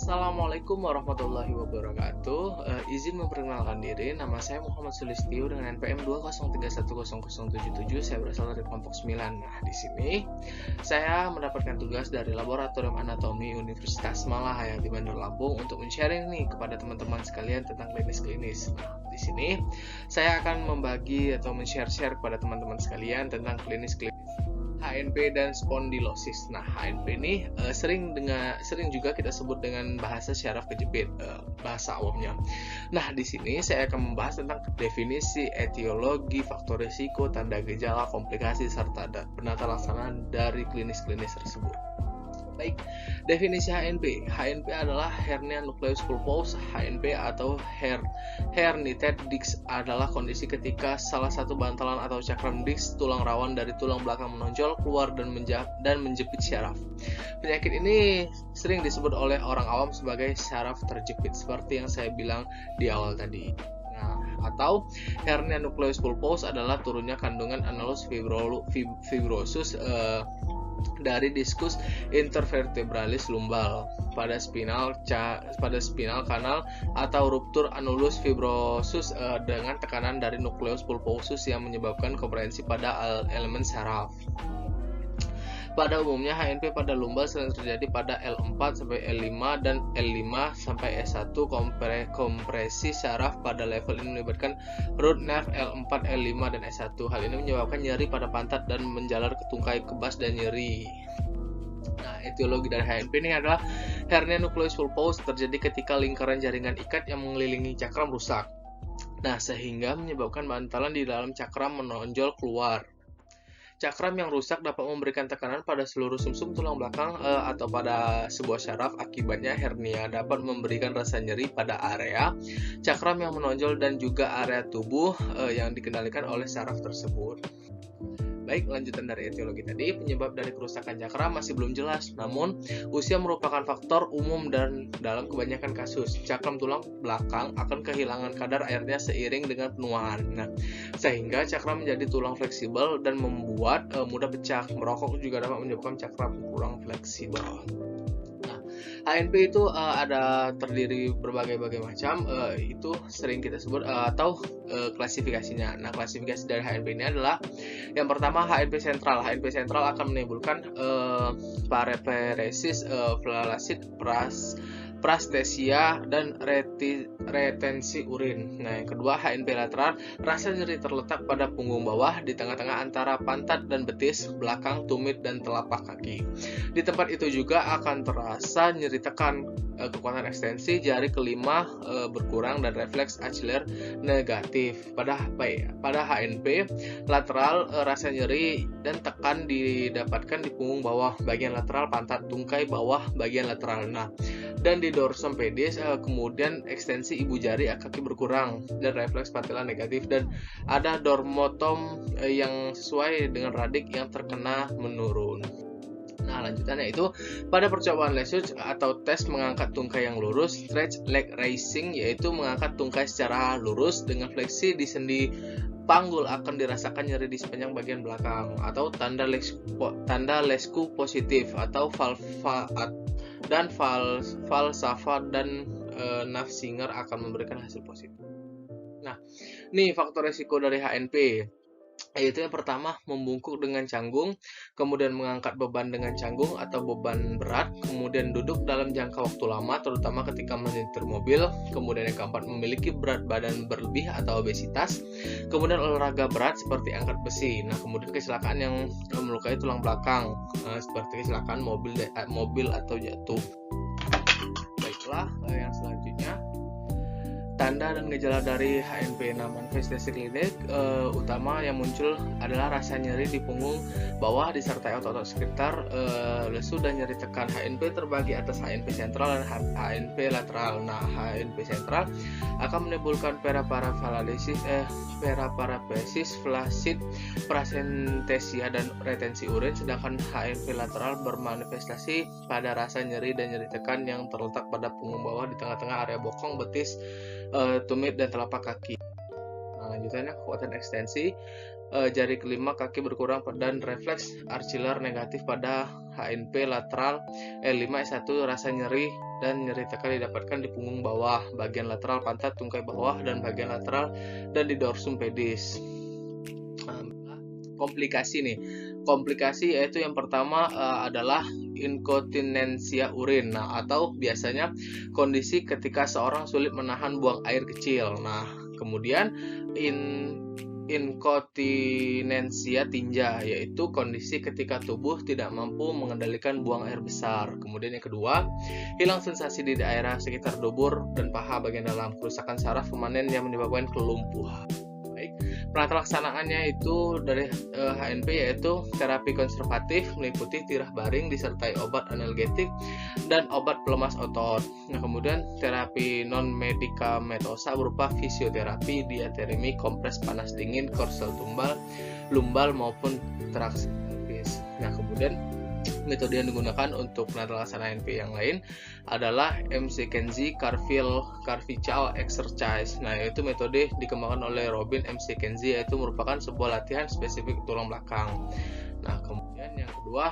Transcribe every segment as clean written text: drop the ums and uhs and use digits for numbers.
Assalamualaikum warahmatullahi wabarakatuh. Izin memperkenalkan diri, nama saya Muhammad Sulistio dengan NPM 203110077. Saya berasal dari kelompok 9. Nah, di sini saya mendapatkan tugas dari Laboratorium Anatomi Universitas Malahayati Bandar Lampung untuk men-sharing nih kepada teman-teman sekalian tentang klinis-klinis. Nah, di sini saya akan membagi atau men-share kepada teman-teman sekalian tentang klinis-klinis HNP dan spondilosis. Nah, HNP ini sering juga kita sebut dengan bahasa syaraf kejepit, bahasa awamnya. Nah, di sini saya akan membahas tentang definisi, etiologi, faktor risiko, tanda gejala, komplikasi, serta penata laksana dari klinis-klinis tersebut. Baik, definisi HNP. HNP adalah hernia nucleus pulposus. HNP atau herniated disc adalah kondisi ketika salah satu bantalan atau cakram disc tulang rawan dari tulang belakang menonjol keluar dan menjepit syaraf. Penyakit ini sering disebut oleh orang awam sebagai syaraf terjepit, seperti yang saya bilang di awal tadi. Atau hernia nucleus pulposus adalah turunnya kandungan annulus fibrosus dari diskus intervertebralis lumbal pada spinal kanal atau ruptur annulus fibrosus dengan tekanan dari nukleus pulposus yang menyebabkan kompresi pada elemen saraf. Pada umumnya HNP pada lumbal sering terjadi pada L4 sampai L5 dan L5 sampai S1. Kompresi saraf pada level ini melibatkan root nerve L4, L5 dan S1. Hal ini menyebabkan nyeri pada pantat dan menjalar ke tungkai kebas dan nyeri. Nah, etiologi dari HNP ini adalah hernia nucleus pulposus terjadi ketika lingkaran jaringan ikat yang mengelilingi cakram rusak. Nah, sehingga menyebabkan bantalan di dalam cakram menonjol keluar. Cakram yang rusak dapat memberikan tekanan pada seluruh sumsum tulang belakang atau pada sebuah syaraf. Akibatnya hernia dapat memberikan rasa nyeri pada area cakram yang menonjol dan juga area tubuh yang dikendalikan oleh syaraf tersebut. Baik, lanjutan dari etiologi tadi, penyebab dari kerusakan cakram masih belum jelas, namun usia merupakan faktor umum dan dalam kebanyakan kasus, cakram tulang belakang akan kehilangan kadar airnya seiring dengan penuaan. Nah, sehingga cakram menjadi tulang fleksibel dan membuat mudah pecah. Merokok juga dapat menyebabkan cakram kurang fleksibel. HNP itu ada terdiri berbagai macam, itu sering kita sebut atau klasifikasinya. Nah, klasifikasi dari HNP ini adalah yang pertama HNP sentral. HNP sentral akan menimbulkan parepresis, flaccid, prastesia dan retensi urin. Nah, yang kedua HNP lateral, rasa nyeri terletak pada punggung bawah di tengah-tengah antara pantat dan betis, belakang, tumit dan telapak kaki. Di tempat itu juga akan terasa nyeri tekan, kekuatan ekstensi jari kelima berkurang dan refleks axial negatif. Pada HNP lateral, rasa nyeri dan tekan didapatkan di punggung bawah bagian lateral, pantat, tungkai bawah bagian lateral. Nah, dan di dorsum pedis kemudian ekstensi ibu jari kaki berkurang dan refleks patella negatif, dan ada dormotom yang sesuai dengan radik yang terkena menurun. Nah, lanjutannya itu pada percobaan Lesuch atau tes mengangkat tungkai yang lurus, stretch leg raising, yaitu mengangkat tungkai secara lurus dengan fleksi di sendi panggul, akan dirasakan nyeri di sepanjang bagian belakang, atau tanda Lesku positif atau Valsalva dan Nafziger akan memberikan hasil positif. Nah, nih faktor risiko dari HNP, yaitu yang pertama membungkuk dengan canggung, kemudian mengangkat beban dengan canggung atau beban berat, kemudian duduk dalam jangka waktu lama terutama ketika menyetir mobil, kemudian yang keempat memiliki berat badan berlebih atau obesitas, kemudian olahraga berat seperti angkat besi. Nah, kemudian kecelakaan yang melukai tulang belakang seperti kecelakaan mobil atau jatuh. Baiklah, yang selanjutnya tanda dan gejala dari HNP. Nah, manifestasi klinik utama yang muncul adalah rasa nyeri di punggung bawah disertai otot-otot sekitar lesu dan nyeri tekan. HNP terbagi atas HNP sentral dan HNP lateral. Nah, HNP sentral akan menimbulkan paraparesis, flaccid, prasentesia dan retensi urin, sedangkan HNP lateral bermanifestasi pada rasa nyeri dan nyeri tekan yang terletak pada punggung bawah di tengah-tengah area bokong, betis, tumit dan telapak kaki. Nah, lanjutannya kekuatan ekstensi, jari kelima kaki berkurang dan refleks axial negatif pada HNP lateral L5 S1 rasa nyeri dan nyeri tekan didapatkan di punggung bawah, bagian lateral pantat, tungkai bawah, dan bagian lateral dan di dorsum pedis. Komplikasi nih. Komplikasi yaitu yang pertama adalah inkontinensia urin. Nah, atau biasanya kondisi ketika seorang sulit menahan buang air kecil. Nah, kemudian inkontinensia tinja, yaitu kondisi ketika tubuh tidak mampu mengendalikan buang air besar. Kemudian yang kedua, hilang sensasi di daerah sekitar dubur dan paha bagian dalam, kerusakan saraf permanen yang menyebabkan kelumpuhan. Baik, penata laksanaannya itu dari HNP yaitu terapi konservatif meliputi tirah baring disertai obat analgetik dan obat pelemas otot. Nah, kemudian terapi non medikamentosa berupa fisioterapi, diatermi, kompres panas dingin, korsel lumbal maupun traksi pelvis. Nah, kemudian metode yang digunakan untuk penata laksana HNP yang lain adalah MC-Kenzie Carvajal exercise. Nah, yaitu metode dikembangkan oleh Robin MC-Kenzie, yaitu merupakan sebuah latihan spesifik tulang belakang. Nah, kemudian yang kedua,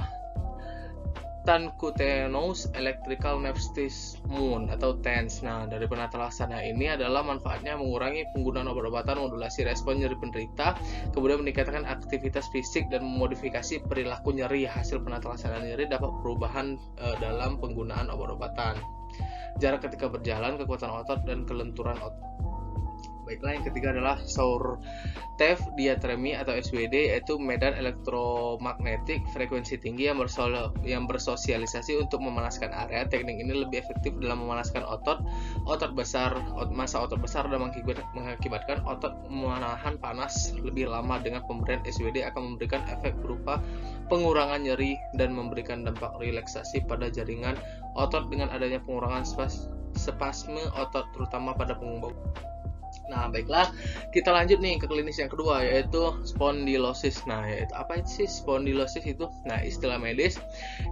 Cutaneous Electrical Nerve Stimulation atau TENS. Nah, dari penata laksana ini adalah manfaatnya mengurangi penggunaan obat-obatan modulasi respon nyeri penderita, kemudian meningkatkan aktivitas fisik dan memodifikasi perilaku nyeri. Hasil penata laksana nyeri dapat perubahan dalam penggunaan obat-obatan, jarak ketika berjalan, kekuatan otot, dan kelenturan otot. Baiklah, yang ketiga adalah SORTEV diatremi atau SWD, yaitu medan elektromagnetik frekuensi tinggi yang bersosialisasi untuk memanaskan area. Teknik ini lebih efektif dalam memanaskan otot besar, massa otot besar, dan mengakibatkan otot menahan panas lebih lama. Dengan pemberian SWD akan memberikan efek berupa pengurangan nyeri dan memberikan dampak relaksasi pada jaringan otot dengan adanya pengurangan spasme otot terutama pada punggung bawah. Nah, baiklah, kita lanjut nih ke klinis yang kedua, yaitu spondylosis. Nah, yaitu apa sih spondylosis itu? Nah, istilah medis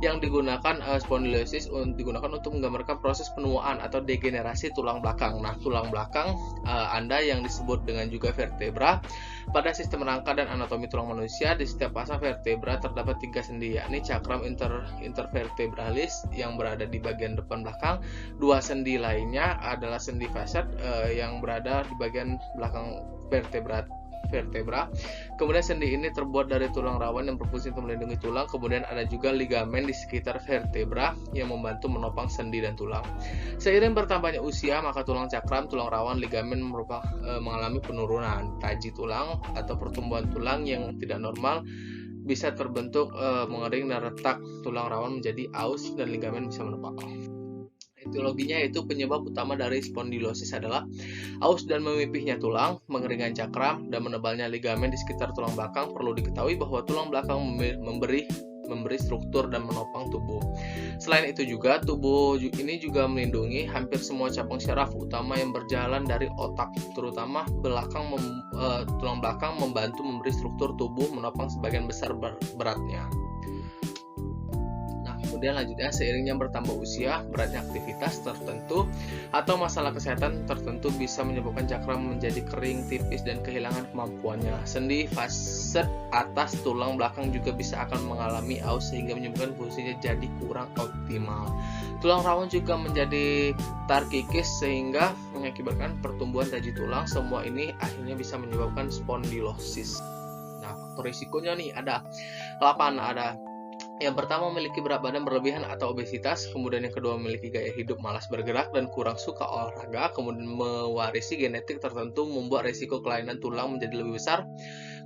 yang digunakan spondylosis digunakan untuk menggambarkan proses penuaan atau degenerasi tulang belakang. Nah, tulang belakang Anda yang disebut dengan juga vertebra. Pada sistem rangka dan anatomi tulang manusia, di setiap pasang vertebra terdapat 3 sendi, yakni cakram intervertebralis yang berada di bagian depan belakang. 2 sendi lainnya adalah sendi facet yang berada di bagian belakang vertebra. Kemudian sendi ini terbuat dari tulang rawan yang berfungsi untuk melindungi tulang. Kemudian ada juga ligamen di sekitar vertebra yang membantu menopang sendi dan tulang. Seiring bertambahnya usia, maka tulang cakram, tulang rawan, ligamen mengalami penurunan. Taji tulang atau pertumbuhan tulang yang tidak normal bisa terbentuk mengering dan retak. Tulang rawan menjadi aus dan ligamen bisa menopang. Etiologinya yaitu penyebab utama dari spondylosis adalah aus dan memipihnya tulang, mengeringnya cakram, dan menebalnya ligamen di sekitar tulang belakang. Perlu diketahui bahwa tulang belakang memberi struktur dan menopang tubuh. Selain itu juga, tubuh ini juga melindungi hampir semua cabang syaraf utama yang berjalan dari otak, terutama tulang belakang membantu memberi struktur tubuh, menopang sebagian besar beratnya. Kemudian lanjutnya, seiringnya bertambah usia, beratnya aktivitas tertentu atau masalah kesehatan tertentu bisa menyebabkan cakram menjadi kering, tipis, dan kehilangan kemampuannya. Sendi facet atas tulang belakang juga bisa akan mengalami aus sehingga menyebabkan fungsinya jadi kurang optimal. Tulang rawan juga menjadi tarkikis sehingga mengakibatkan pertumbuhan taji tulang. Semua ini akhirnya bisa menyebabkan spondylosis. Nah, faktor risikonya nih ada 8. Ada yang pertama, memiliki berat badan berlebihan atau obesitas. Kemudian yang kedua, memiliki gaya hidup malas bergerak dan kurang suka olahraga. Kemudian mewarisi genetik tertentu membuat risiko kelainan tulang menjadi lebih besar.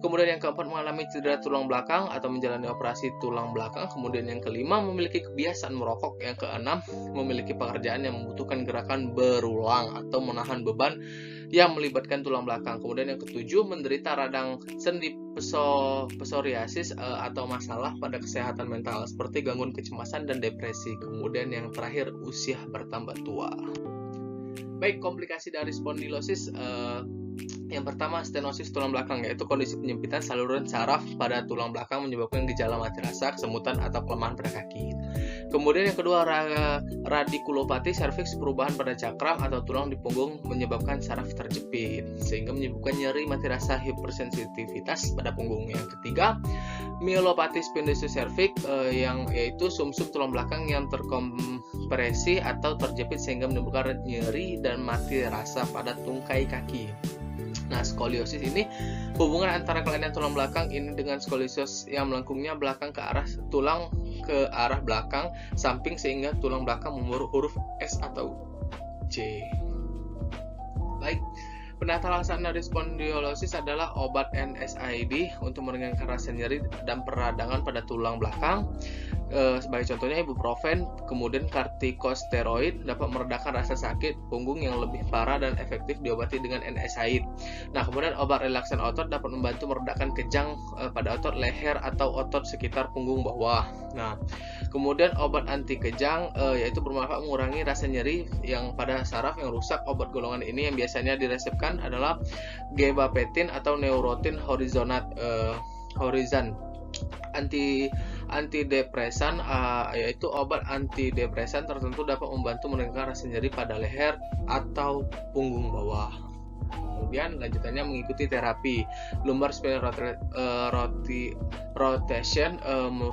Kemudian yang keempat, mengalami cedera tulang belakang atau menjalani operasi tulang belakang. Kemudian yang kelima, memiliki kebiasaan merokok. Yang keenam, memiliki pekerjaan yang membutuhkan gerakan berulang atau menahan beban yang melibatkan tulang belakang. Kemudian yang ketujuh, menderita radang sendi psoriasis atau masalah pada kesehatan mental seperti gangguan kecemasan dan depresi. Kemudian yang terakhir, usia bertambah tua. Baik, komplikasi dari spondylosis Yang pertama, stenosis tulang belakang, yaitu kondisi penyempitan saluran saraf pada tulang belakang menyebabkan gejala mati rasa, kesemutan, atau kelemahan pada kaki. Kemudian yang kedua, radikulopati serviks, perubahan pada cakram atau tulang di punggung menyebabkan saraf terjepit, sehingga menyebabkan nyeri, mati rasa, hipersensitivitas pada punggung. Yang ketiga, myelopati spondylosis cervix, yaitu sumsum tulang belakang yang terkompresi atau terjepit sehingga menimbulkan nyeri dan mati rasa pada tungkai kaki. Nah, skoliosis ini hubungan antara kelainan tulang belakang ini dengan skoliosis yang melengkungnya belakang ke arah belakang samping sehingga tulang belakang membentuk huruf S atau C. Baik, penata laksana dari spondylosis adalah obat NSAID untuk meringankan rasa nyeri dan peradangan pada tulang belakang. Sebagai contohnya ibuprofen, kemudian kortikosteroid dapat meredakan rasa sakit punggung yang lebih parah dan efektif diobati dengan NSAID. Nah, kemudian obat relaksan otot dapat membantu meredakan kejang pada otot leher atau otot sekitar punggung bawah. Nah, kemudian obat anti kejang yaitu bermanfaat mengurangi rasa nyeri yang pada saraf yang rusak. Obat golongan ini yang biasanya diresepkan adalah gabapentin atau neurotin horizon. Antidepresan, yaitu obat antidepresan tertentu dapat membantu menurunkan rasa nyeri pada leher atau punggung bawah. Kemudian lanjutannya mengikuti terapi lumbar spinal rotation,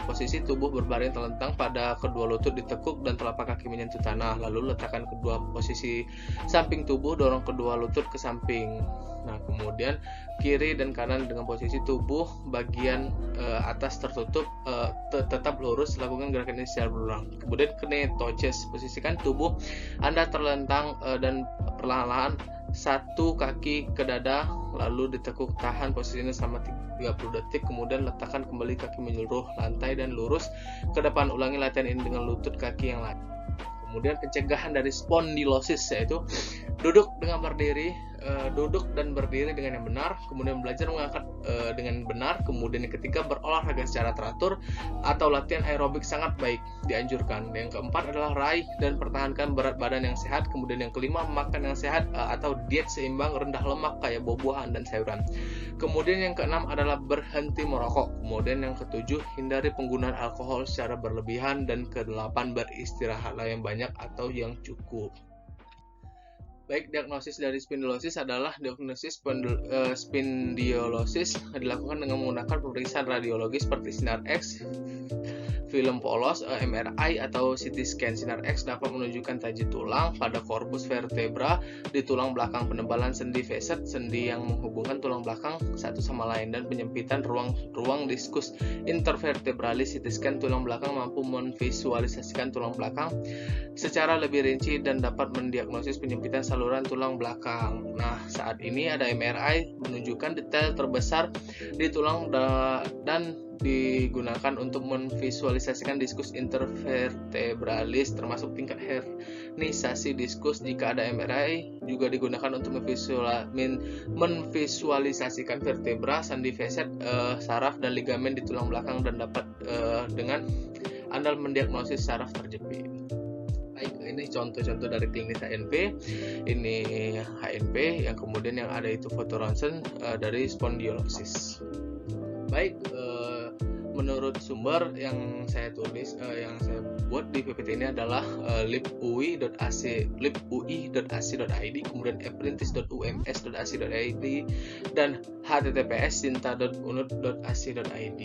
posisi tubuh berbaring telentang pada kedua lutut ditekuk dan telapak kaki menyentuh tanah, lalu letakkan kedua posisi samping tubuh, dorong kedua lutut ke samping. Nah, kemudian kiri dan kanan dengan posisi tubuh bagian atas tertutup tetap lurus, lakukan gerakan ini secara berulang. Kemudian kinetosis, posisikan tubuh Anda terlentang dan perlahan-lahan satu kaki ke dada, lalu ditekuk, tahan posisinya selama 30 detik, kemudian letakkan kembali kaki menyeluruh lantai dan lurus ke depan. Ulangi latihan ini dengan lutut kaki yang lain. Kemudian pencegahan dari spondylosis, yaitu duduk dan berdiri dengan yang benar, kemudian belajar mengangkat dengan benar, kemudian yang ketiga berolahraga secara teratur atau latihan aerobik sangat baik dianjurkan. Yang keempat adalah raih dan pertahankan berat badan yang sehat, kemudian yang kelima makan yang sehat atau diet seimbang rendah lemak kayak buah-buahan dan sayuran. Kemudian yang keenam adalah berhenti merokok, kemudian yang ketujuh hindari penggunaan alkohol secara berlebihan, dan kedelapan beristirahatlah yang banyak atau yang cukup. Baik, diagnosis dari spondylosis adalah diagnosis spondylosis dilakukan dengan menggunakan pemeriksaan radiologi seperti sinar X, film polos, MRI atau CT scan. Sinar X dapat menunjukkan taji tulang pada korpus vertebra di tulang belakang, penebalan sendi facet, sendi yang menghubungkan tulang belakang satu sama lain, dan penyempitan ruang diskus intervertebralis. CT scan tulang belakang mampu memvisualisasikan tulang belakang secara lebih rinci dan dapat mendiagnosis penyempitan saluran tulang belakang. Nah, saat ini ada MRI menunjukkan detail terbesar di tulang dan digunakan untuk memvisualisasikan diskus intervertebralis termasuk tingkat hernisasi diskus. Jika ada MRI juga digunakan untuk memvisualisasikan vertebra, sendi facet, saraf dan ligamen di tulang belakang, dan dapat dengan andal mendiagnosis saraf terjepit. Baik, ini contoh-contoh dari klinis HNP. Ini HNP yang kemudian yang ada itu foto ronsen dari spondylosis. Baik, menurut sumber yang saya tulis, yang saya buat di PPT ini adalah libui.ac.id, kemudian apprentice.ums.ac.id, dan https://sinta.unut.ac.id.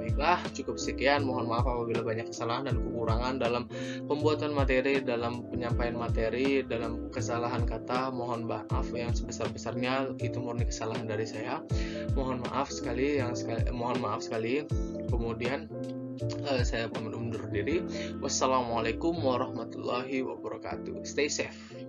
Baiklah, cukup sekian. Mohon maaf apabila banyak kesalahan dan kekurangan dalam pembuatan materi, dalam penyampaian materi, dalam kesalahan kata. Mohon maaf yang sebesar-besarnya, itu murni kesalahan dari saya. Mohon maaf sekali. Kemudian saya pamit undur diri. Wassalamualaikum warahmatullahi wabarakatuh. Stay safe.